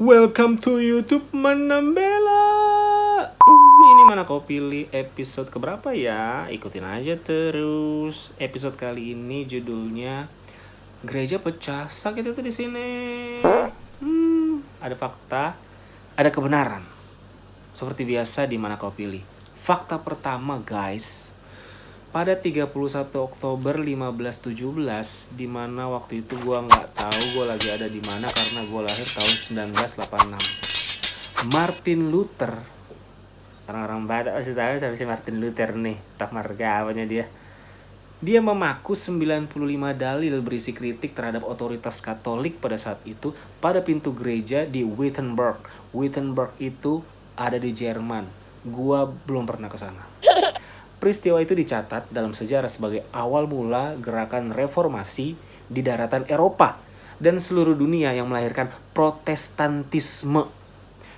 Welcome to YouTube Manambela. Ini mana kau pilih episode keberapa ya? Ikutin aja terus. Episode kali ini judulnya Gereja Pecah Sakit itu di sini. Ada fakta, ada kebenaran. Seperti biasa di mana kau pilih. Fakta pertama guys. Pada 31 Oktober 1517, di mana waktu itu gue nggak tahu gue lagi ada di mana karena gue lahir tahun 1986. Martin Luther, orang-orang Batak masih tahu siapa sih Martin Luther nih, tak marga apanya dia. Dia memaku 95 dalil berisi kritik terhadap otoritas Katolik pada saat itu pada pintu gereja di Wittenberg. Wittenberg itu ada di Jerman. Gua belum pernah ke sana. Peristiwa itu dicatat dalam sejarah sebagai awal mula gerakan reformasi di daratan Eropa dan seluruh dunia yang melahirkan Protestantisme.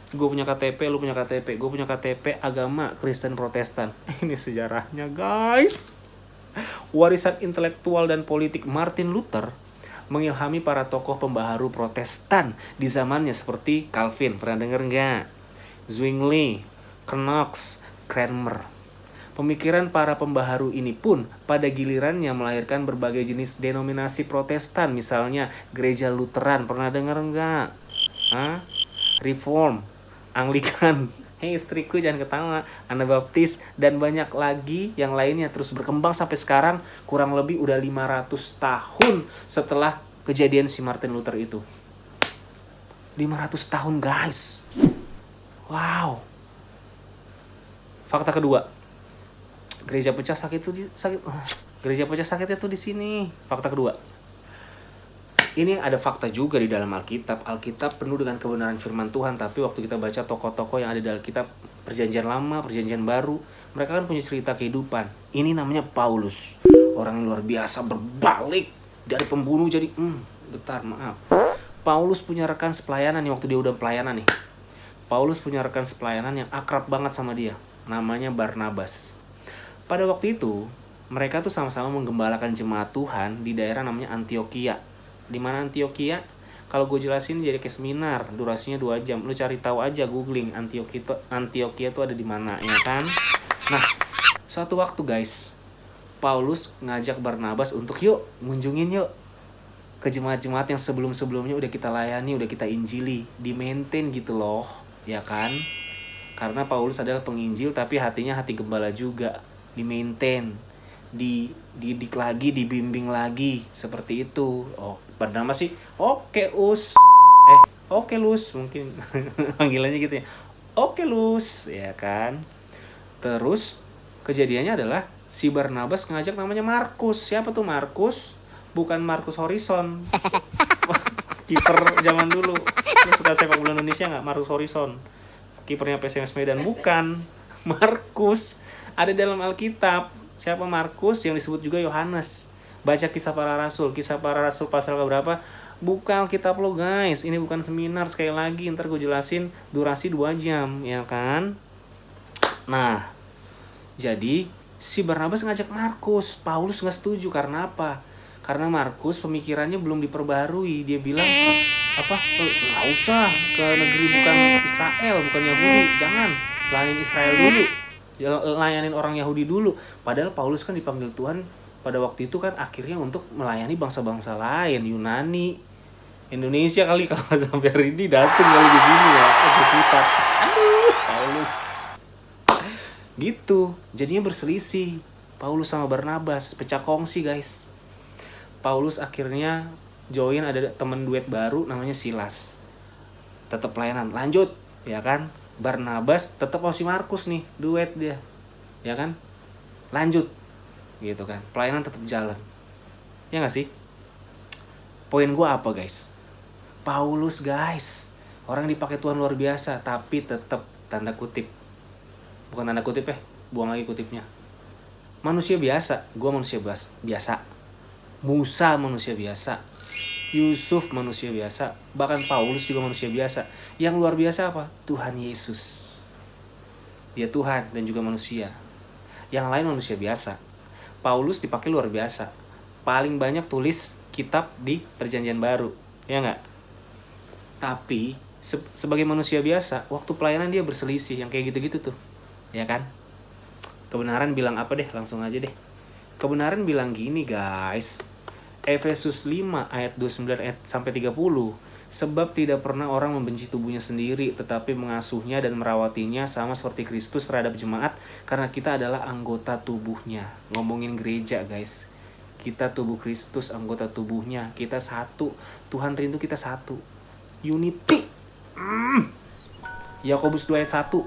Gue punya KTP, lu punya KTP, gue punya KTP agama Kristen Protestan. Ini sejarahnya guys. Warisan intelektual dan politik Martin Luther mengilhami para tokoh pembaharu Protestan di zamannya seperti Calvin, pernah denger nggak? Zwingli, Knox, Cranmer. Pemikiran para pembaharu ini pun pada gilirannya melahirkan berbagai jenis denominasi Protestan, misalnya Gereja Lutheran, pernah dengar nggak? Reform, Anglikan, hei istriku jangan ketawa, Anabaptis, dan banyak lagi yang lainnya terus berkembang sampai sekarang kurang lebih udah 500 tahun setelah kejadian si Martin Luther itu. 500 tahun guys. Wow. Fakta kedua. Gereja pecah sakit itu di sini. Fakta kedua. Ini ada fakta juga di dalam Alkitab. Alkitab penuh dengan kebenaran firman Tuhan, tapi waktu kita baca tokoh-tokoh yang ada di Alkitab, Perjanjian Lama, Perjanjian Baru, mereka kan punya cerita kehidupan. Ini namanya Paulus, orang yang luar biasa, berbalik dari pembunuh jadi Paulus punya rekan sepelayanan nih waktu dia udah pelayanan nih. Paulus punya rekan sepelayanan yang akrab banget sama dia, namanya Barnabas. Pada waktu itu, mereka tuh sama-sama menggembalakan jemaat Tuhan di daerah namanya Antioquia. Di mana Antioquia? Kalau gue jelasin jadi kayak seminar, durasinya 2 jam. Lu cari tahu aja, googling Antioquia tuh ada di mana, ya kan? Nah, suatu waktu guys, Paulus ngajak Barnabas untuk ngunjungin ke jemaat-jemaat yang sebelum-sebelumnya udah kita layani, udah kita injili, di-maintain gitu loh, ya kan? Karena Paulus adalah penginjil tapi hatinya hati gembala juga. Di-maintain, dididik lagi, dibimbing lagi, seperti itu. Oh, bernama sih oke Lus mungkin panggilannya gitu ya. Oke Lus, ya kan. Terus kejadiannya adalah si Barnabas ngajak namanya Markus. Siapa tuh Markus? Bukan Markus Horizon. Kiper zaman dulu. Lu suka sepak bola Indonesia nggak? Markus Horizon, kipernya PSMS Medan. Bukan. Markus ada dalam Alkitab. Siapa Markus? Yang disebut juga Yohanes. Baca Kisah Para Rasul. Kisah Para Rasul pasal berapa? Buka Alkitab lo guys. Ini bukan seminar, sekali lagi ntar gue jelasin, durasi 2 jam, ya kan? Nah, jadi si Barnabas ngajak Markus. Paulus gak setuju. Karena apa? Karena Markus pemikirannya belum diperbarui. Dia bilang, gak usah ke negeri bukan Israel, bukan Yahudi. Jangan, layanin Israel dulu, layanin orang Yahudi dulu. Padahal Paulus kan dipanggil Tuhan pada waktu itu kan akhirnya untuk melayani bangsa-bangsa lain, Yunani, Indonesia kali kalau sampai hari ini dateng kali di sini ya, Ciputat. Paulus. Gitu, jadinya berselisih. Paulus sama Barnabas pecah kongsi guys. Paulus akhirnya join, ada temen duet baru namanya Silas. Tetap pelayanan, lanjut, ya kan? Barnabas tetap masih Markus nih, duet dia, ya kan? Lanjut, gitu kan? Pelayanan tetap jalan, ya nggak sih? Poin gue apa guys? Paulus guys, orang dipakai Tuhan luar biasa, tapi tetap tanda kutip, bukan tanda kutip buang lagi kutipnya. Manusia biasa, gue manusia biasa, Musa manusia biasa, Yusuf manusia biasa, bahkan Paulus juga manusia biasa. Yang luar biasa apa? Tuhan Yesus. Dia Tuhan dan juga manusia. Yang lain manusia biasa. Paulus dipakai luar biasa. Paling banyak tulis kitab di Perjanjian Baru, ya nggak? Tapi sebagai manusia biasa, waktu pelayanan dia berselisih yang kayak gitu-gitu tuh. Ya kan? Kebenaran bilang apa deh? Langsung aja deh. Kebenaran bilang gini, guys. Efesus 5 ayat 29 ayat sampai 30. Sebab tidak pernah orang membenci tubuhnya sendiri, tetapi mengasuhnya dan merawatinya sama seperti Kristus terhadap jemaat, karena kita adalah anggota tubuhnya. Ngomongin gereja, guys. Kita tubuh Kristus, anggota tubuhnya. Kita satu. Tuhan rindu kita satu. Unity. Yakobus 2 ayat 1.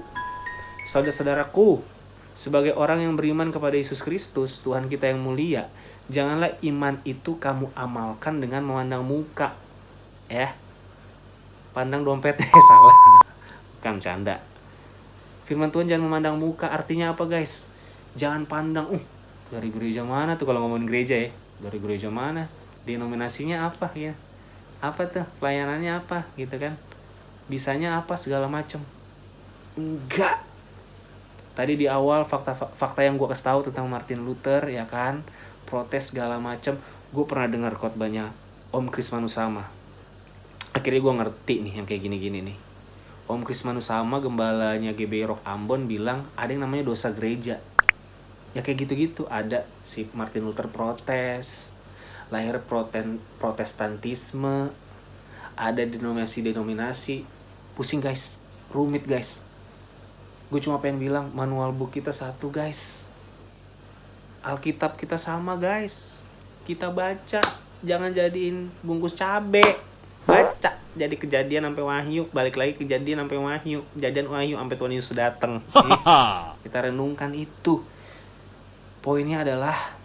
Saudara-saudaraku, sebagai orang yang beriman kepada Yesus Kristus, Tuhan kita yang mulia, janganlah iman itu kamu amalkan dengan memandang muka. Ya. Pandang dompetnya salah. Bukan canda. Firman Tuhan jangan memandang muka. Artinya apa, guys? Jangan pandang, dari gereja mana tuh kalau ngomongin gereja ya? Dari gereja mana? Denominasinya apa ya? Apa tuh? Pelayanannya apa gitu kan? Bisanya apa segala macam. Enggak. Tadi di awal fakta yang gue kasih tahu tentang Martin Luther ya kan, protes segala macam. Gue pernah dengar khotbahnya Om Kris Manusama. Akhirnya gue ngerti nih yang kayak gini-gini nih. Om Kris Manusama, gembalanya GBI Rock Ambon, bilang ada yang namanya dosa gereja. Ya kayak gitu-gitu. Ada si Martin Luther protes, lahir protestantisme, ada denominasi. Pusing guys, rumit guys. Gue cuma pengen bilang manual book kita satu guys. Alkitab kita sama guys. Kita baca, jangan jadiin bungkus cabe. Baca, jadi Kejadian sampai Wahyu, balik lagi Kejadian sampai Wahyu, Kejadian Wahyu sampai Tuhan Yesus datang. Kita renungkan itu. Poinnya adalah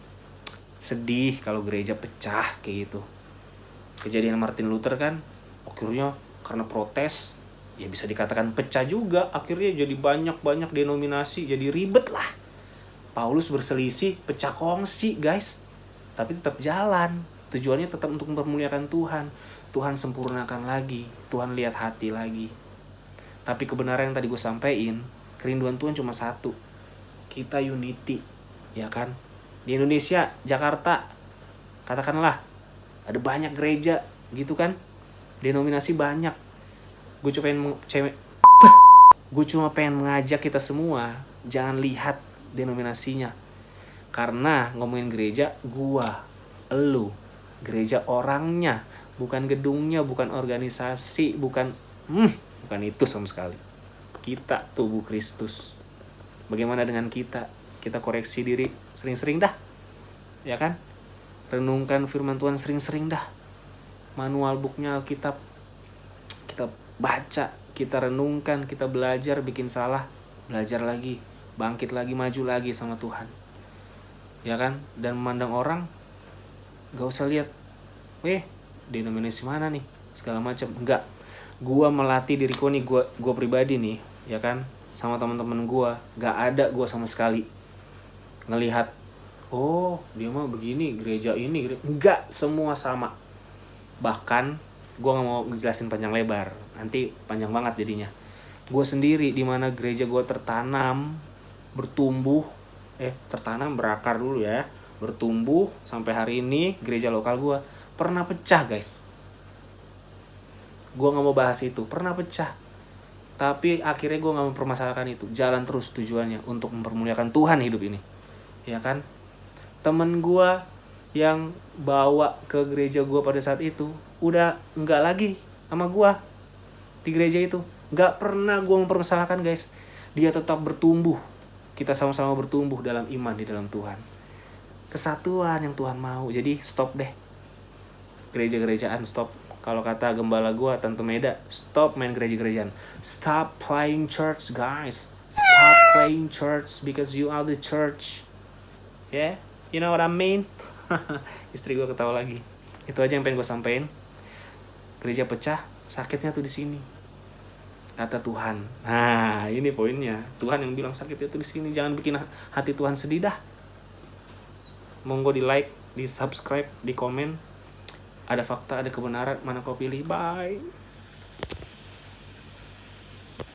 sedih kalau gereja pecah kayak gitu. Kejadian Martin Luther kan akhirnya karena protes ya bisa dikatakan pecah juga. Akhirnya jadi banyak denominasi, jadi ribet lah. Paulus berselisih, pecah kongsi guys. Tapi tetap jalan. Tujuannya tetap untuk mempermuliakan Tuhan. Tuhan sempurnakan lagi. Tuhan lihat hati lagi. Tapi kebenaran yang tadi gue sampein, kerinduan Tuhan cuma satu. Kita unity. Ya kan? Di Indonesia, Jakarta, katakanlah ada banyak gereja gitu kan? Denominasi banyak. Gue cuma pengen mengajak kita semua jangan lihat denominasinya. Karena ngomongin gereja, elu, gereja orangnya, bukan gedungnya, bukan organisasi, bukan itu sama sekali. Kita tubuh Kristus. Bagaimana dengan kita? Kita koreksi diri sering-sering dah. Ya kan? Renungkan firman Tuhan sering-sering dah. Manual booknya Alkitab kita baca, kita renungkan, kita belajar, bikin salah, belajar lagi, bangkit lagi, maju lagi sama Tuhan. Ya kan? Dan memandang orang, gak usah lihat, denominasi mana nih, segala macam. Enggak. Gua melatih diriku nih, gua pribadi nih, ya kan? Sama teman-teman gua, gak ada gua sama sekali ngelihat, dia mah begini, gereja ini, enggak, semua sama. Bahkan gue gak mau ngejelasin panjang lebar, nanti panjang banget jadinya. Gue sendiri di mana gereja gue tertanam, bertumbuh, tertanam berakar dulu ya, bertumbuh sampai hari ini gereja lokal gue pernah pecah guys. Gue gak mau bahas itu, pernah pecah. Tapi akhirnya gue gak mempermasalahkan itu, jalan terus tujuannya untuk mempermuliakan Tuhan hidup ini. Ya kan? Temen gue yang bawa ke gereja gue pada saat itu udah enggak lagi sama gue di gereja itu. Enggak pernah gue mempermasalahkan guys. Dia tetap bertumbuh. Kita sama-sama bertumbuh dalam iman di dalam Tuhan. Kesatuan yang Tuhan mau. Jadi stop deh gereja-gerejaan, stop. Kalau kata gembala gue, Tante Meda, stop main gereja-gerejaan. Stop playing church guys. Stop playing church because you are the church. Yeah, you know what I mean? Istri gue ketawa lagi. Itu aja yang pengen gue sampein. Gereja pecah, sakitnya tuh di sini. Kata Tuhan. Nah, ini poinnya. Tuhan yang bilang sakitnya tuh di sini. Jangan bikin hati Tuhan sedih dah. Monggo di like, di subscribe, di komen. Ada fakta, ada kebenaran, mana kau pilih. Bye.